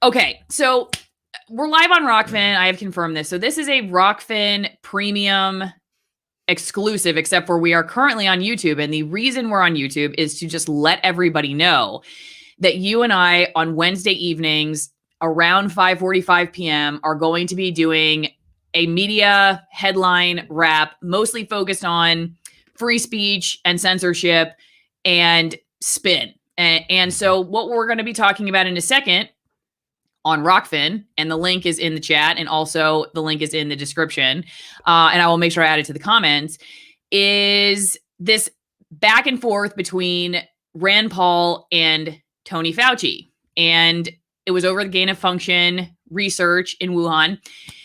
Okay, so we're live on Rokfin. I have confirmed this. So this is a Rokfin premium exclusive, except for we are currently on YouTube. And the reason we're on YouTube is to just let everybody know that you and I on Wednesday evenings around 5:45 p.m. are going to be doing a media headline wrap, mostly focused on free speech and censorship and spin. And so what we're going to be talking about in a second on Rokfin, and the link is in the chat, and also the link is in the description, and I will make sure I add it to the comments, is this back and forth between Rand Paul and Tony Fauci. And it was over the gain of function research in Wuhan.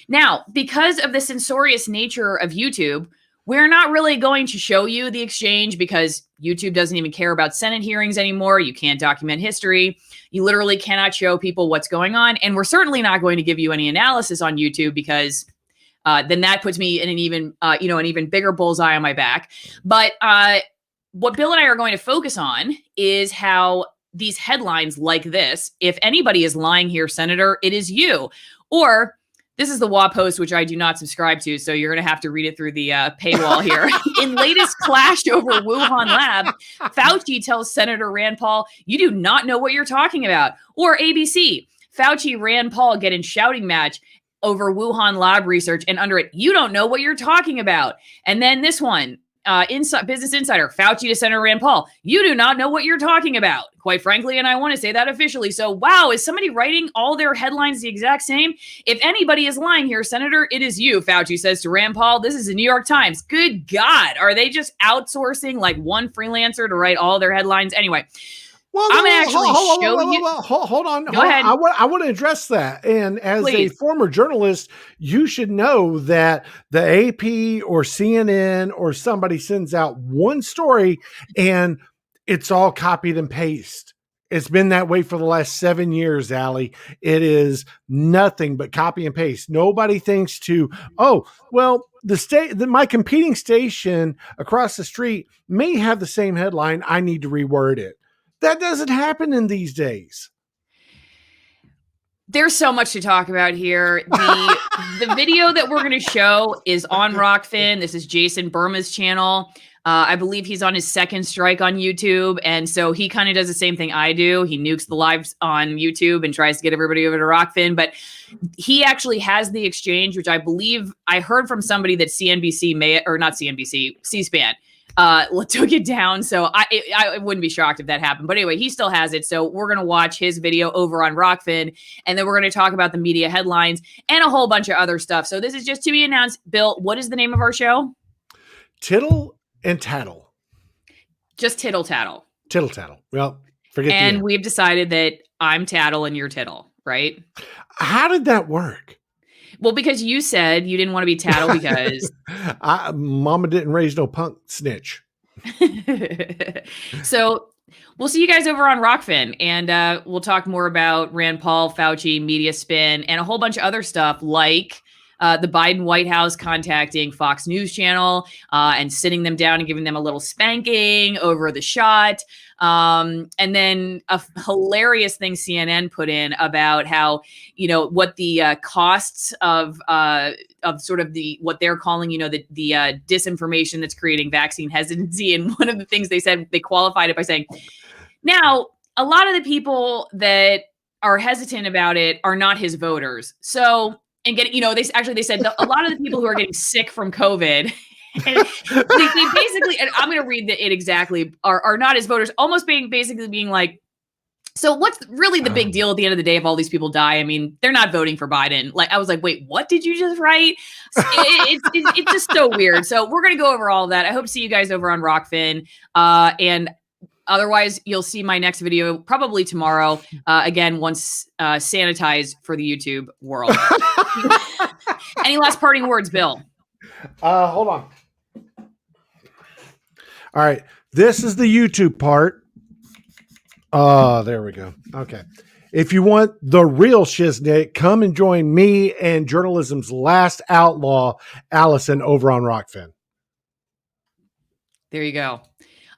Now, because of the censorious nature of YouTube, we're not really going to show you the exchange because YouTube doesn't even care about Senate hearings anymore. You can't document history. You literally cannot show people what's going on. And we're certainly not going to give you any analysis on YouTube because then that puts me in an even bigger bullseye on my back. But what Bill and I are going to focus on is how these headlines like this, if anybody is lying here, Senator, it is you. Or this is the WA Post, which I do not subscribe to, so you're going to have to read it through the paywall here. In latest clash over Wuhan lab, Fauci tells Senator Rand Paul, "You do not know what you're talking about." Or ABC, Fauci, Rand Paul get in shouting match over Wuhan lab research, and under it, "You don't know what you're talking about." And then this one, Business Insider, Fauci to Senator Rand Paul, "You do not know what you're talking about," quite frankly, and I want to say that officially. So, wow, is somebody writing all their headlines the exact same? If anybody is lying here, Senator, it is you, Fauci says to Rand Paul. This is the New York Times. Good God, are they just outsourcing like one freelancer to write all their headlines? Anyway, well, I'm going to actually show you. Hold on. Go ahead. I want to address that. And as a former journalist, you should know that the AP or CNN or somebody sends out one story and it's all copied and paste. It's been that way for the last 7 years, Allie. It is nothing but copy and paste. Nobody thinks to, oh, well, my competing station across the street may have the same headline. I need to reword it. That doesn't happen in these days. There's so much to talk about here. The video that we're going to show is on Rokfin. This is Jason Burma's channel. I believe he's on his second strike on YouTube. And so he kind of does the same thing I do. He nukes the lives on YouTube and tries to get everybody over to Rokfin. But he actually has the exchange, which I believe I heard from somebody that C-SPAN took it down. So I wouldn't be shocked if that happened. But anyway, he still has it. So we're going to watch his video over on Rokfin. And then we're going to talk about the media headlines and a whole bunch of other stuff. So this is just to be announced. Bill, what is the name of our show? Tittle and Tattle. Just Tittle Tattle. Tittle Tattle. Well, forget that. And we've decided that I'm Tattle and you're Tittle, right? How did that work? Well, because you said you didn't want to be Tattle because Mama didn't raise no punk snitch. So we'll see you guys over on Rokfin, and we'll talk more about Rand Paul, Fauci, media spin, and a whole bunch of other stuff like the Biden White House contacting Fox News Channel and sitting them down and giving them a little spanking over the shot. And then a hilarious thing CNN put in about how, what the costs of sort of what they're calling, the disinformation that's creating vaccine hesitancy. And one of the things they said, they qualified it by saying, now, a lot of the people that are hesitant about it are not his voters. So, and they said a lot of the people who are getting sick from COVID, and they basically, and I'm going to read it exactly, are not his voters, almost basically being like, so what's really the big deal at the end of the day if all these people die? I mean, they're not voting for Biden. Like, I was like, wait, what did you just write? It's just so weird. So we're going to go over all of that. I hope to see you guys over on Rokfin. And otherwise, you'll see my next video probably tomorrow. Again, once sanitized for the YouTube world. Any last parting words, Bill? Hold on. All right. This is the YouTube part. There we go. Okay. If you want the real shiznit, come and join me and journalism's last outlaw, Allison, over on Rokfin. There you go.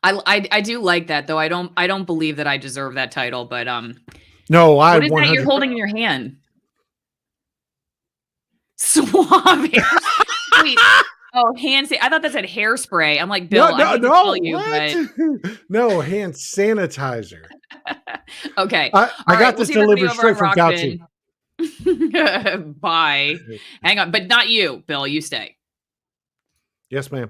I do like that, though. I don't believe that I deserve that title, but No, I What is that you're 100. holding in your hand? Suave hair. Wait. Oh, I thought that said hairspray. I'm like, Bill, I hate to tell you, what? No, hand sanitizer. Okay. I All got right, this we'll see everybody delivered over straight on from Fauci. Rokfin. Bye. Hang on, but not you, Bill. You stay. Yes, ma'am.